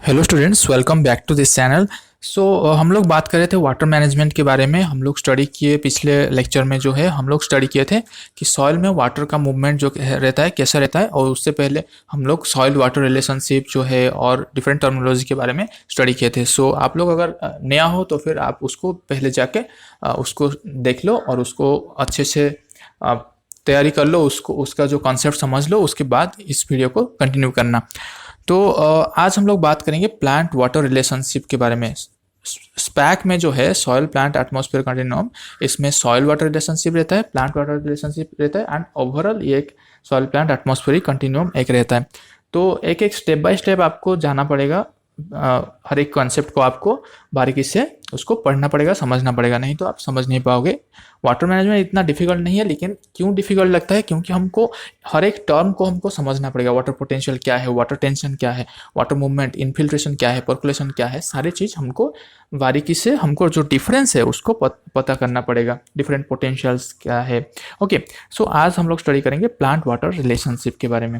Hello students, welcome back to this channel. हम लोग बात कर रहे थे वाटर मैनेजमेंट के बारे में। हम लोग स्टडी किए पिछले लेक्चर में जो है हम लोग स्टडी किए थे कि सॉइल में वाटर का मूवमेंट जो रहता है कैसा रहता है, और उससे पहले हम लोग सॉइल वाटर रिलेशनशिप जो है और डिफरेंट टर्मिनोलॉजी के बारे में स्टडी किए थे। आप लोग अगर नया हो तो फिर आप उसको पहले जाके उसको देख लो और उसको अच्छे से अ, तैयारी कर लो, उसको उसका जो कॉन्सेप्ट समझ लो, उसके बाद इस वीडियो को कंटिन्यू करना। आज हम लोग बात करेंगे प्लांट वाटर रिलेशनशिप के बारे में। स्पैक में जो है सॉइल प्लांट एटमॉस्फेयर कंटिन्यूम, इसमें सॉइल वाटर रिलेशनशिप रहता है, प्लांट वाटर रिलेशनशिप रहता है, एंड ओवरऑल ये एक सॉइल प्लांट एटमॉस्फेरिक कंटिन्यूम एक रहता है। तो एक एक स्टेप बाय स्टेप आपको जाना पड़ेगा। हर एक कॉन्सेप्ट को आपको बारीकी से उसको पढ़ना पड़ेगा, समझना पड़ेगा, नहीं तो आप समझ नहीं पाओगे। वाटर मैनेजमेंट इतना डिफिकल्ट नहीं है, लेकिन क्यों डिफिकल्ट लगता है? क्योंकि हमको हर एक टर्म को हमको समझना पड़ेगा। वाटर पोटेंशियल क्या है, वाटर टेंशन क्या है, वाटर मूवमेंट, इन्फिल्ट्रेशन क्या है, पर्कुलेशन क्या है, सारी चीज़ हमको बारीकी से, हमको जो डिफरेंस है उसको पता करना पड़ेगा। डिफरेंट पोटेंशियल्स क्या है। ओके, आज हम लोग स्टडी करेंगे प्लांट वाटर रिलेशनशिप के बारे में।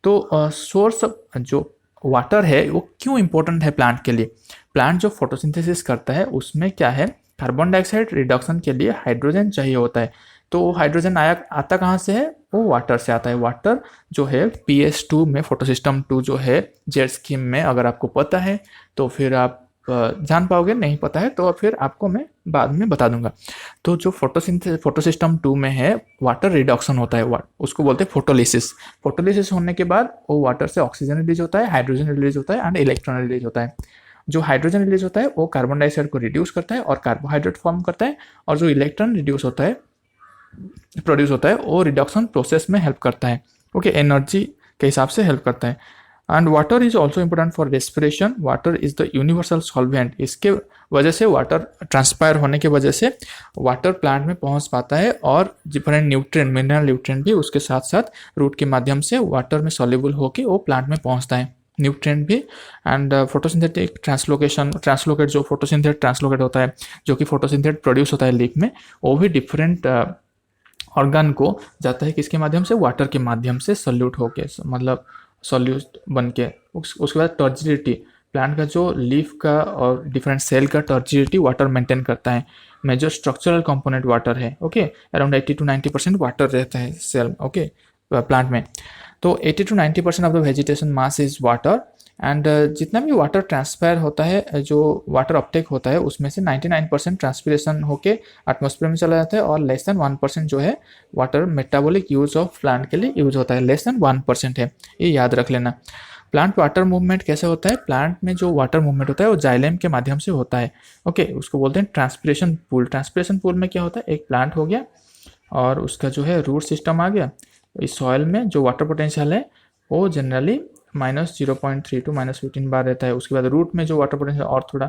सोर्स जो वाटर है वो क्यों इंपॉर्टेंट है प्लांट के लिए? प्लांट जो फोटोसिंथेसिस करता है उसमें क्या है, कार्बन डाइऑक्साइड रिडक्शन के लिए हाइड्रोजन चाहिए होता है। तो हाइड्रोजन आया आता कहाँ से है? वो वाटर से आता है। वाटर जो है PS2 में, फोटोसिस्टम 2 जो है जेट स्कीम में, अगर आपको पता है तो फिर आप जान पाओगे, नहीं पता है तो फिर आपको मैं बाद में बता दूंगा। तो जो फोटोसिस्टम 2 में है, वाटर रिडक्शन होता है, उसको बोलते हैं फोटोलिसिस। फोटोलिसिस होने के बाद वो वाटर से ऑक्सीजन रिलीज होता है, हाइड्रोजन रिलीज होता है, एंड इलेक्ट्रॉन रिलीज होता है। जो हाइड्रोजन रिलीज होता है वो कार्बन डाइऑक्साइड को रिड्यूस करता है और कार्बोहाइड्रेट फॉर्म करता है, और जो इलेक्ट्रॉन रिड्यूस होता है, प्रोड्यूस होता है, वो रिडक्शन प्रोसेस में हेल्प करता है। ओके, एनर्जी के हिसाब से हेल्प करता है। And water is also important for respiration. Water is the universal solvent. इसके वजह से, वाटर ट्रांसपायर होने की वजह से वाटर प्लांट में पहुंच पाता है, और डिफरेंट न्यूट्रिएंट, मिनरल न्यूट्रिएंट भी उसके साथ साथ रूट के माध्यम से वाटर में सॉल्युबल होकर वो प्लांट में पहुंचता है, न्यूट्रिएंट भी। एंड फोटोसिंथेटिक ट्रांसलोकेट जो फोटोसिंथेटिक ट्रांसलोकेट होता है, जो कि फोटोसिंथेटिक प्रोड्यूस होता है लीफ में, वो भी डिफरेंट ऑर्गन को जाता है, किसके माध्यम से? वाटर के माध्यम से सल्यूट होके, मतलब सॉल्यूट बन के। उसके बाद टर्जिडिटी, प्लांट का जो लीफ का और डिफरेंट सेल का टर्जिडिटी वाटर मेंटेन करता है। मेजर स्ट्रक्चरल कंपोनेंट वाटर है। ओके, अराउंड 80 to 90% वाटर रहता है सेल, ओके, प्लांट में। तो 80 to 90% of the vegetation mass is water. And जितना भी वाटर ट्रांसफायर होता है, जो वाटर अपटेक होता है, उसमें से 99% ट्रांसपिरेशन होके एटमॉस्फेयर में चला जाता है, और लेस देन 1% जो है water metabolic use of plant के लिए यूज होता है। लेस देन 1% है, ये याद रख लेना। प्लांट वाटर मूवमेंट कैसे होता है? प्लांट में जो वाटर मूवमेंट होता है वो जाइलेम के माध्यम से होता है। ओके, उसको बोलते हैं ट्रांसपिरेशन पूल। ट्रांसपिरेशन पूल में क्या होता है, एक प्लांट हो गया और उसका जो है रूट सिस्टम आ गया। इस सॉइल में जो वाटर पोटेंशियल है वो जनरली -0.3 to -15 बार रहता है। उसके बाद रूट में जो वाटर पोटेंशियल और थोड़ा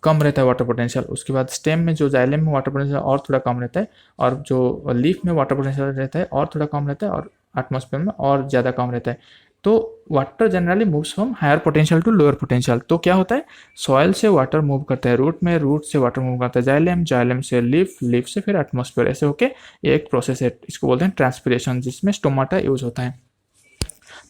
कम रहता है वाटर पोटेंशियल। उसके बाद स्टेम में, जो जाइलेम में वाटर पोटेंशियल और थोड़ा कम रहता है, और जो लीफ में वाटर पोटेंशियल रहता है और थोड़ा कम रहता है, और एटमॉस्फेयर में और ज़्यादा कम रहता है। तो water generally moves from higher potential to lower potential. तो क्या होता है, सॉइल से वाटर मूव करता है रूट में, रूट से वाटर मूव करता है जाइलेम, जाइलेम से लीफ, लीफ से फिर एटमॉस्फेयर, ऐसे होके ये एक प्रोसेस है। इसको बोलते हैं ट्रांसपिरेशन, जिसमें स्टोमाटा यूज होता है।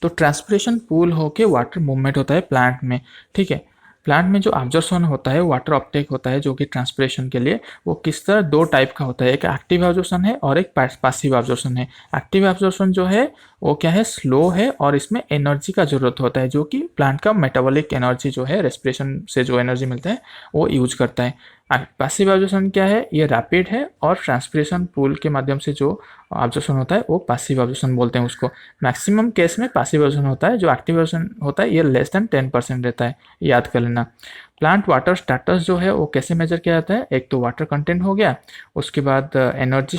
तो ट्रांसपिरेशन पूल होके वाटर मूवमेंट होता है प्लांट में। ठीक है, प्लांट में जो ऑब्जर्प्शन होता है, वाटर अपटेक होता है, जो कि ट्रांसपिरेशन के लिए, वो किस तरह, दो टाइप का होता है। एक एक्टिव ऑब्जर्प्शन है और एक पैसिव ऑब्जर्प्शन है। एक्टिव ऑब्जर्प्शन जो है वो क्या है, स्लो है, और इसमें एनर्जी का जरूरत होता है, जो कि प्लांट का मेटाबॉलिक एनर्जी जो है, रेस्पिरेशन से जो एनर्जी मिलता है वो यूज करता है। पैसिव ऑब्जर्प्शन क्या है, ये रैपिड है, और ट्रांसपिरेशन पूल के माध्यम से जो ऑब्जर्प्शन होता है वो पैसिव ऑब्जर्प्शन बोलते हैं उसको। मैक्सिमम केस में पैसिव ऑब्जर्प्शन होता है। जो एक्टिव ऑब्जर्प्शन होता है ये लेस देन 10% रहता है, याद कर लेना। प्लांट वाटर स्टेटस जो है वो कैसे मेजर किया जाता है? एक तो वाटर कंटेंट हो गया, उसके बाद energy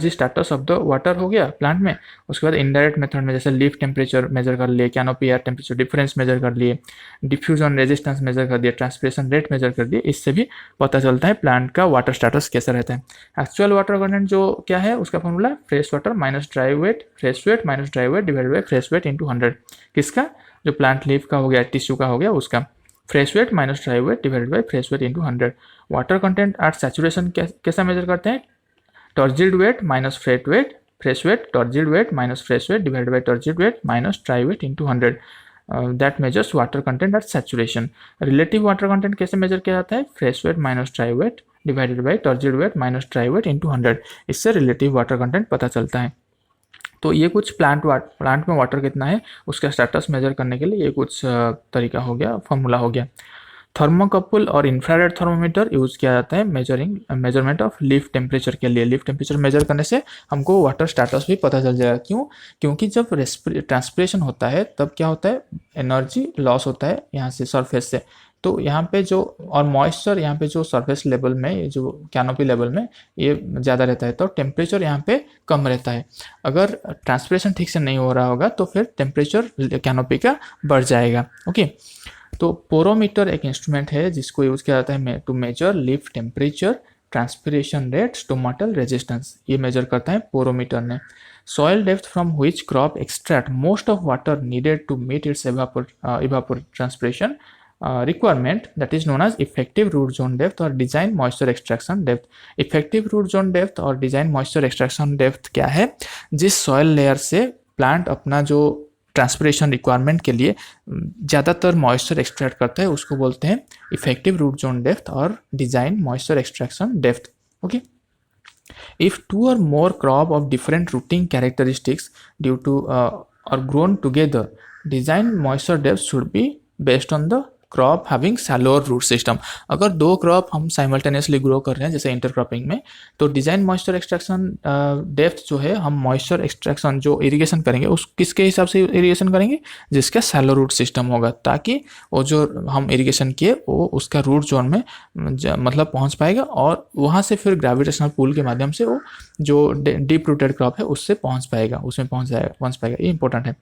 status of the water हो गया प्लांट में। उसके बाद इनडायरेक्ट मेथड में, जैसे लीफ टेम्परेचर मेजर कर लिए, canopy air temperature difference measure कर लिए, डिफ्यूजन रेजिस्टेंस मेजर कर दिया, ट्रांसपिरेशन रेट मेजर कर दिए। इससे भी पता चलता है प्लांट का वाटर स्टेटस कैसा रहता है। एक्चुअल वाटर कंटेंट जो क्या है, उसका formula fresh water minus dry weight, fresh weight minus dry weight divide by fresh weight into 100। किसका? जो प्लांट लीफ का हो गया, टिश्यू का हो गया, उसका fresh weight minus dry weight divided by fresh weight into 100। Water content at saturation कैसा मेजर करते हैं? Turgid weight minus fresh weight, fresh weight, turgid weight minus fresh weight divided by turgid weight minus dry weight into 100। That measures water content at saturation. Relative water content कैसे measure किया जाता है? Fresh weight minus dry weight divided by turgid weight minus dry weight into 100। इससे relative water content पता चलता है। तो ये कुछ प्लांट में वाटर कितना है उसका स्टेटस मेजर करने के लिए ये कुछ तरीका हो गया, फॉर्मूला हो गया। थर्मोकपल और इंफ्रारेड थर्मोमीटर यूज़ किया जाता है मेजरमेंट ऑफ लीफ टेम्परेचर के लिए। लीफ टेम्परेचर मेजर करने से हमको वाटर स्टेटस भी पता चल जाएगा। क्यों? क्योंकि जब ट्रांसपिरेशन होता है तब क्या होता है, एनर्जी लॉस होता है यहाँ से सरफेस से। तो यहाँ पे जो और मॉइस्चर यहाँ पे जो सरफेस लेवल में, ये जो कैनोपी लेवल में ये ज़्यादा रहता है, तो टेम्परेचर यहाँ पे कम रहता है। अगर ट्रांसपिरेशन ठीक से नहीं हो रहा होगा तो फिर टेम्परेचर कैनोपी का बढ़ जाएगा। ओके, तो पोरोमीटर एक इंस्ट्रूमेंट है जिसको यूज़ किया जाता है to measure leaf temperature, transpiration rate, stomatal resistance. ये मेजर करता है पोरोमीटर ने। Soil depth from which crop extract most of water needed to meet its transpiration requirement, that is known as effective root zone depth और design moisture extraction depth। effective root zone depth और design moisture extraction depth क्या है? जिस soil layer से plant अपना जो transpiration requirement के लिए ज़्यादातर मॉइस्चर एक्सट्रैक्ट करता है उसको बोलते हैं इफेक्टिव रूट जोन डेप्थ और design moisture extraction depth. Okay, if two or more crop of different rooting characteristics due to are grown together, design moisture depth should be based on the crop having shallower root system. अगर दो crop हम simultaneously grow कर रहे हैं जैसे intercropping में, तो design moisture extraction depth जो है, हम मॉइस्चर एक्सट्रैक्शन जो इरिगेशन करेंगे उस किसके हिसाब से इरिगेशन करेंगे? जिसका सैलो रूट सिस्टम होगा, ताकि वो जो हम इरिगेशन किए वो उसका रूट जोन में मतलब पहुंच पाएगा और वहाँ से फिर ग्रेविटेशनल पुल के माध्यम से वो जो डीप रूटेड क्रॉप है उससे पहुँच पाएगा, उसमें पहुँच पाएगा। ये इंपॉर्टेंट है।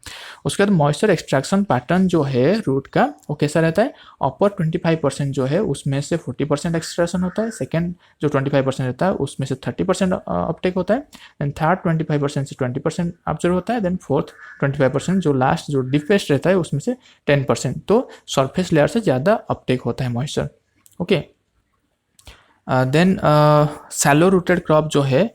उसके बाद मॉइस्चर एक्सट्रैक्शन पैटर्न जो है रूट का वो कैसा रहता है? अपर 25% जो है उसमें से 40% एक्सट्रैक्शन होता है, सेकंड जो 25% रहता है उसमें से 30% अपटेक होता है, देन थर्ड 25% से 20% ऑब्जर्व होता है, देन फोर्थ 25% जो लास्ट जो डीपेस्ट रहता है उसमें से 10%। तो सरफेस लेयर से ज़्यादा अपटेक होता है moisture. Okay, then shallow rooted crop जो है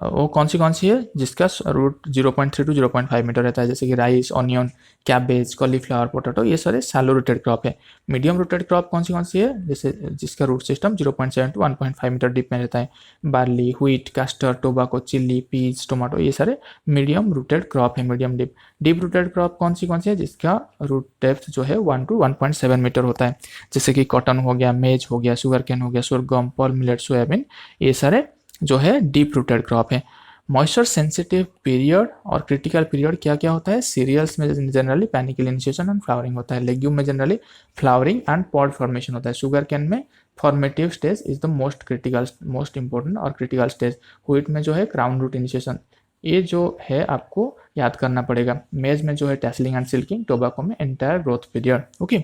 वो कौन सी है? जिसका रूट 0.3 to 0.5 मीटर रहता है, जैसे कि rice, onion, cabbage, cauliflower, potato, ये सारे सैलो रूटेड क्रॉप है। मीडियम रूटेड क्रॉप कौन सी है? जैसे जिसका root system 0.7 to 1.5 metre deep में रहता है। Barley, wheat, castor, tobacco, chilli, peas, tomato, ये सारे मीडियम रूटेड क्रॉप है, medium deep. Deep rooted crop कौन सी है? जिसका रूट डेप्थ जो है 1 to 1.7 मीटर होता है, जैसे कि कॉटन हो गया, मेज हो गया, शुगर कैन हो गया, सोरगम, पर्ल मिलेट, सोयाबीन, ये सारे जो है डीप रूटेड क्रॉप है। मॉइस्चर सेंसिटिव पीरियड और क्रिटिकल पीरियड क्या क्या होता है? सीरियल्स में generally panicle initiation and flowering होता है, लेग्यूम में generally flowering and pod formation होता है, शुगर कैन में formative stage is the most critical, most important और क्रिटिकल स्टेज, व्हीट में जो है क्राउन रूट इनिशिएशन। ये जो है आपको याद करना पड़ेगा। मेज में जो है टैसलिंग एंड सिल्किंग, टोबाको में एंटायर ग्रोथ पीरियड। ओके,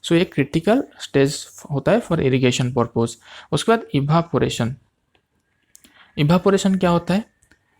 सो ये क्रिटिकल स्टेज होता है फॉर इरिगेशन पर्पज। उसके बाद इवापोरेशन। इवापोरेशन क्या होता है?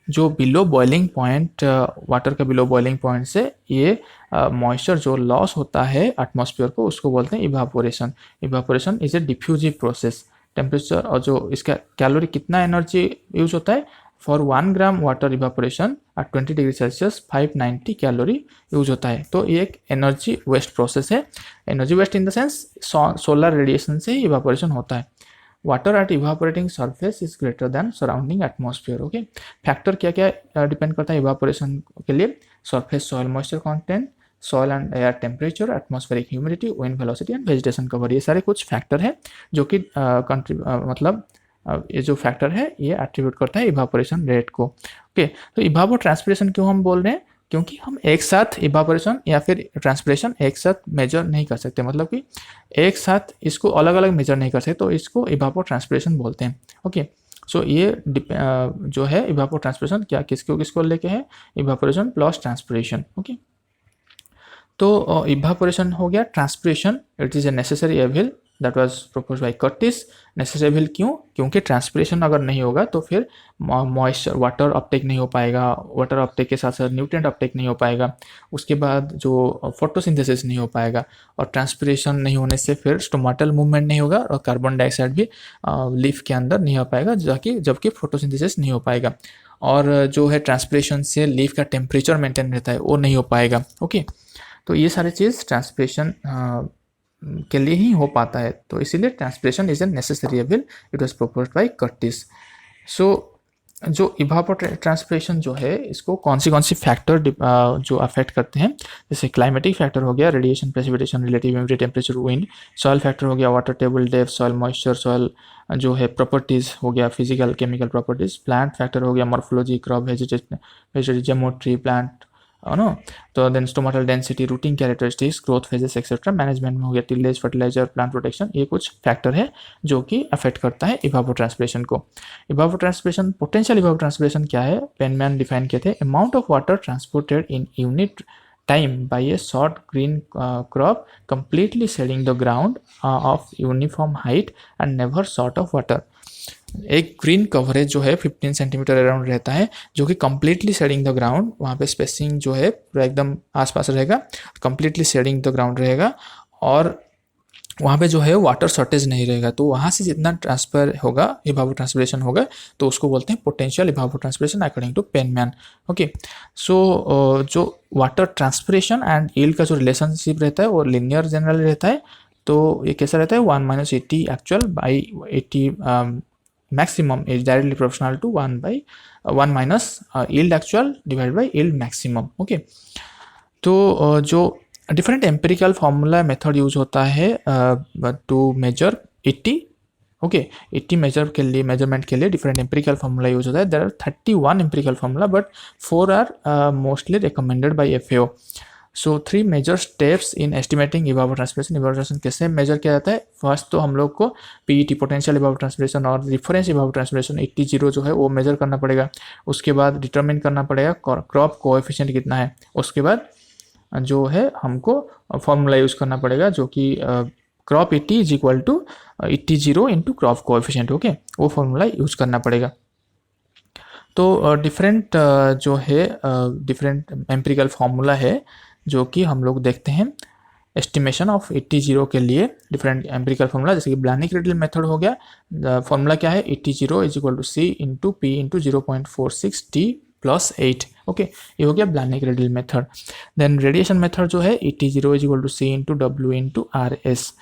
जो बिलो बॉइलिंग पॉइंट, वाटर का बिलो बॉइलिंग पॉइंट से ये मॉइस्चर जो लॉस होता है एटमॉस्फेयर को, उसको बोलते हैं evaporation. Evaporation is a diffusive process. Temperature और जो इसका कैलोरी कितना एनर्जी यूज होता है? For 1 gram water evaporation at 20 degree Celsius 590 calorie use होता है। तो ये एक एनर्जी वेस्ट प्रोसेस है। Energy waste in the sense solar radiation से इवापोरेशन होता है। Water at evaporating surface is greater than surrounding atmosphere. Okay, factor क्या क्या डिपेंड करता है इवापोरेशन के लिए? Surface soil moisture content, soil and air temperature, atmospheric humidity, wind velocity and vegetation cover, ये सारे कुछ फैक्टर है जो कि ये जो फैक्टर है ये एट्रीब्यूट करता है इवापोरेशन रेट को। ओके, तो इवापो ट्रांसपिरेशन क्यों हम बोल रहे हैं? क्योंकि हम एक साथ इवापोरेशन या फिर ट्रांसपिरेशन एक साथ मेजर नहीं कर सकते, मतलब कि एक साथ इसको अलग अलग मेजर नहीं कर सकते, तो इसको इवापो ट्रांसपिरेशन बोलते हैं। ओके, सो ये जो है इवापो ट्रांसपिरेशन क्या किसको लेके है? Evaporation plus transpiration. ओके, तो इवापोरेशन हो गया। Transpiration it is a necessary evil that was propose by Curtis. Necessary evil क्यों? क्योंकि ट्रांसपिरेशन अगर नहीं होगा तो फिर मॉइस्चर वाटर अपटेक नहीं हो पाएगा, वाटर अपटेक के साथ साथ न्यूट्रिएंट अपटेक नहीं हो पाएगा, उसके बाद जो फोटोसिंथेसिस नहीं हो पाएगा, और ट्रांसपिरेशन नहीं होने से फिर स्टोमाटल मूवमेंट नहीं होगा और कार्बन डाइऑक्साइड भी लीफ के अंदर नहीं हो पाएगा, जबकि फोटोसिंथेसिस नहीं हो पाएगा, और जो है ट्रांसपिरेशन से लीफ का टेम्परेचर मेंटेन रहता है वो नहीं हो पाएगा। ओके, तो ये सारी चीज़ ट्रांसपिरेशन के लिए ही हो पाता है, तो इसीलिए transpiration is a necessary evil, it was proposed by Curtis. So जो इवापोट्रांसपिरेशन जो है इसको कौन सी फैक्टर जो अफेक्ट करते हैं, जैसे क्लाइमेटिक फैक्टर हो गया, radiation, precipitation, relative humidity, temperature, wind. Soil factor हो गया, water table depth, soil moisture, soil जो है प्रॉपर्टीज़ हो गया, physical chemical properties. Plant factor हो गया, morphology, crop, vegetation, geometry, plant नो। तो then stomatal density, rooting characteristics, growth phases etcetera. Management में हो गया टिलेज, फर्टिलाइजर, प्लांट प्रोटेक्शन। ये कुछ फैक्टर है जो कि अफेक्ट करता है इवापोट्रांसपिरेशन को। इवापोट्रांसपिरेशन, पोटेंशियल इवापोट्रांसपिरेशन क्या है, पेनमैन डिफाइन किए थे, amount of water transported in unit time by a short green crop completely shedding the ground of uniform height and never short of water। एक ग्रीन कवरेज जो है 15 सेंटीमीटर अराउंड रहता है, जो कि कंप्लीटली शेडिंग द ग्राउंड, वहाँ पे spacing जो है पूरा एकदम आसपास रहेगा, कंप्लीटली शेडिंग द ग्राउंड रहेगा, और वहाँ पे जो है वाटर शॉर्टेज नहीं रहेगा। तो वहाँ से जितना ट्रांसफर होगा, इवापोट्रांसपिरेशन होगा, तो उसको बोलते हैं potential इवापोट्रांसपिरेशन according to penman. Okay, सो जो वाटर ट्रांसपिरेशन एंड यील्ड का जो रिलेशनशिप रहता है वो लिनियर जनरल रहता है। तो ये कैसा रहता है, 1 - 80 actual by 80 maximum is directly proportional to 1 - yield actual divide by yield maximum. Okay, तो जो different empirical formula method use होता है टू मेजर 80। ओके, 80 मेजर के लिए, मेजरमेंट के लिए डिफरेंट एम्पिरिकल फार्मूला यूज होता है। There are 31 empirical formula, but 4 are mostly recommended by FAO. So 3 major steps in estimating evapotranspiration. Evapotranspiration कैसे measure किया जाता है, फर्स्ट तो हम लोग को पीईटी, पोटेंशियल इवापोट्रांसपिरेशन, और रिफरेंस इवापोट्रांसपिरेशन 80 जो है वो मेजर करना पड़ेगा। उसके बाद डिटरमिन करना पड़ेगा क्रॉप कोएफिशिएंट कितना है। उसके बाद जो है हमको फॉर्मूला यूज़ करना पड़ेगा, जो कि crop 80 is equal to 80 into crop coefficient. Okay, वो फॉर्मूला यूज़ करना पड़ेगा। तो डिफरेंट जो है डिफरेंट एम्पिरिकल फार्मूला है जो कि हम लोग देखते हैं एस्टिमेशन ऑफ 80 के लिए। डिफरेंट एम्पिरिकल फार्मूला, जैसे कि ब्लानिक-रिडल मेथड हो गया। फॉर्मूला क्या है, 80 is equal to C into P into 0.46 T plus 8। ओके, ये हो गया Blaney Criddle method. Then radiation method जो है 80 is equal to C into W into R S.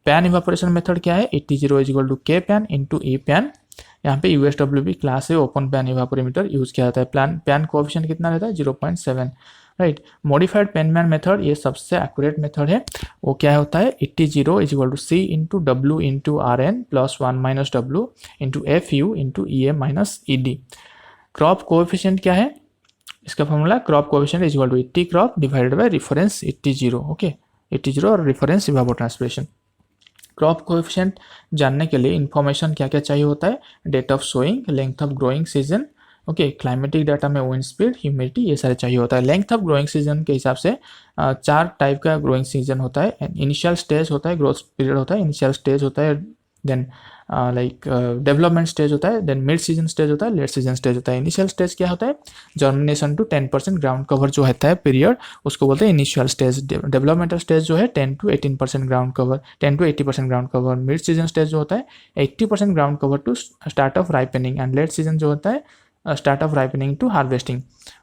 Pan evaporation method क्या है, 80 is equal to K pan into E pan. यहाँ पे यूएसडब्ल्यूबी क्लास है, ओपन पैन इवापोरीमीटर यूज किया जाता है। पैन कोएफिशिएंट कितना रहता है, 0.7। राइट, मॉडिफाइड पेनमैन मेथड ये सबसे एक्यूरेट मेथड है। वो क्या होता है, 80 is equal to C into W into R N plus 1 - W into F U into E A minus E D. Crop coefficient क्या है, इसका formula crop coefficient is equal to 80 crop divided by reference 80। Okay, 80 और reference इवापोट्रांसपिरेशन। Crop coefficient जानने के लिए information क्या क्या चाहिए होता है, date of sowing, length of growing season. Okay, climatic data में विंड स्पीड, ह्यूमिडिटी, ये सारे चाहिए होता है। लेंथ ऑफ ग्रोइंग सीजन के हिसाब से 4 टाइप का ग्रोइंग सीजन होता है। इनिशियल स्टेज होता है, ग्रोथ पीरियड होता है, इनिशियल स्टेज होता है, देन डेवलपमेंट स्टेज होता है, देन मिड सीजन स्टेज होता है, लेट सीजन स्टेज होता है। इनिशियल स्टेज क्या होता है, जर्मिनेशन टू 10% ग्राउंड कवर जो होता है पीरियड, उसको बोलते हैं इनिशियल स्टेज। डेवलपमेंटल स्टेज जो है 10 to 18% ground cover, 10 to 80% ground cover. Mid season stage जो होता है 80% ground cover to start of ripening, and late season जो होता है start of ripening to harvesting.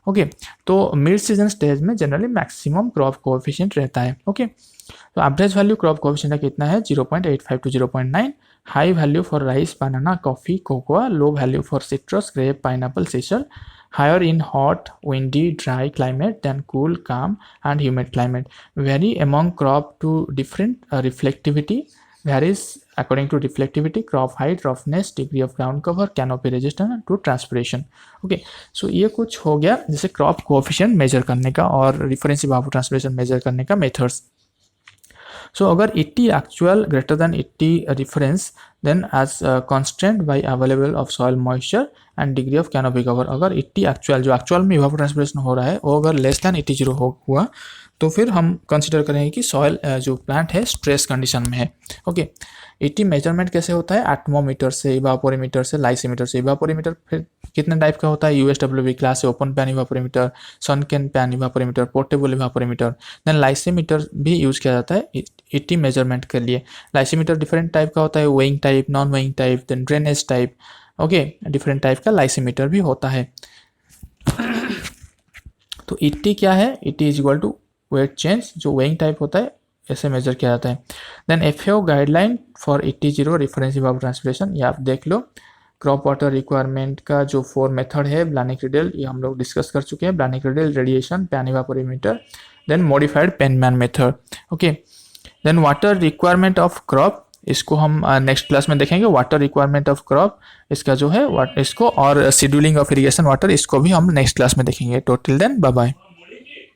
Okay, तो मिड सीजन स्टेज में जनरली मैक्सिमम क्रॉप कोएफिशिएंट रहता है। ओके, तो एवरेज वैल्यू क्रॉप कोएफिशिएंट का कितना है, 0.85 to 0.9। High value for rice, banana, coffee, cocoa. Low value for citrus, grape, pineapple, sisal. Higher in hot, windy, dry climate than cool, calm, and humid climate. Vary among crop to different reflectivity. Varies according to reflectivity, crop height, roughness, degree of ground cover, canopy resistance to transpiration. Okay, so ये कुछ हो गया जैसे crop coefficient major करने का और reference इवापोट्रांसपिरेशन major करने का मेथड्स। So अगर 80 actual greater than 80 reference, then as constraint by available of soil moisture and degree of canopy cover। अगर 80 actual जो actual में evapotranspiration हो रहा है वो अगर less than 80 हुआ तो फिर हम कंसिडर करेंगे कि सॉइल जो प्लांट है स्ट्रेस कंडीशन में है। ओके, 80 मेजरमेंट कैसे होता है, एटमोमीटर से, इवापोरीमीटर से, लाइसीमीटर से। इवापोरीमीटर फिर कितने टाइप का होता है, यूएसडब्ल्यूबी क्लास है, open pan evaporimeter, sunken pan evaporimeter, portable evaporimeter. Then lysimeter भी यूज़ किया जाता है 80 मेजरमेंट के लिए। लाइसीमीटर डिफरेंट टाइप का होता है, weighing type, non weighing type, then drainage type. Okay, different type का लाइसीमीटर भी होता है। तो 80 क्या है, 80 is equal to weight change जो वेइंग टाइप होता है ऐसे मेजर किया जाता है। Then FAO guideline for 80 reference verb translation, ये आप देख लो। क्रॉप वाटर रिक्वायरमेंट का जो 4 मेथड है ब्लानिक-रिडेल, ये हम लोग डिस्कस कर चुके हैं। Blaney Criddle, radiation, pan evaporimeter, then modified Penman method. Okay, then water requirement of crop, इसको हम नेक्स्ट क्लास में देखेंगे। वाटर रिक्वायरमेंट ऑफ क्रॉप इसका जो है इसको, और शेड्यूलिंग ऑफ इरिगेशन वाटर, इसको भी हम नेक्स्ट क्लास में देखेंगे। तो टिल देन बाय बाय।